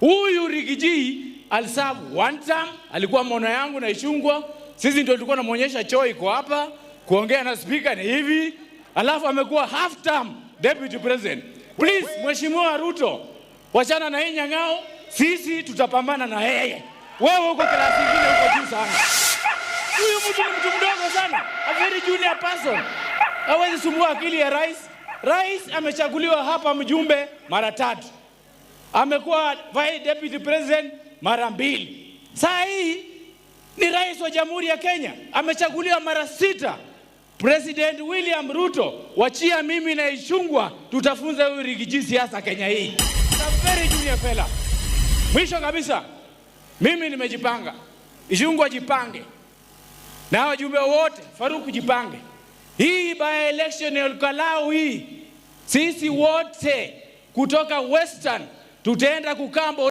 Huyu Rigiji aliserve one term, alikuwa mwana yangu na Ichung'wah. Sisi ndio tulikuwa namuonyesha choo iko hapa, kuongea na speaker ni hivi. Alafu amekuwa half term deputy president. Please, Mheshimiwa Ruto, wachana na hii nyang'ao, sisi tutapambana na yeye. Wewe uko klasi nyingine, uko juu sana. Huyu mtu ni mtu mdogo sana, a very junior person. Hawezi sumbua akili ya rais. Rais amechaguliwa hapa mjumbe mara 3. Amekuwa vice deputy president mara 2. Saa hii ni rais wa Jamhuri ya Kenya, amechaguliwa mara 6. President William Ruto, wachia mimi na Ichung'wah tutafunza huyu Rigiji siasa Kenya hii. A very junior fella. Mwisho kabisa, mimi nimejipanga. Ichung'wah jipange. Na wajumbe wote, Faruku jipange. Hii by election ya Olkalau hii, sisi wote kutoka Western tutaenda kukambo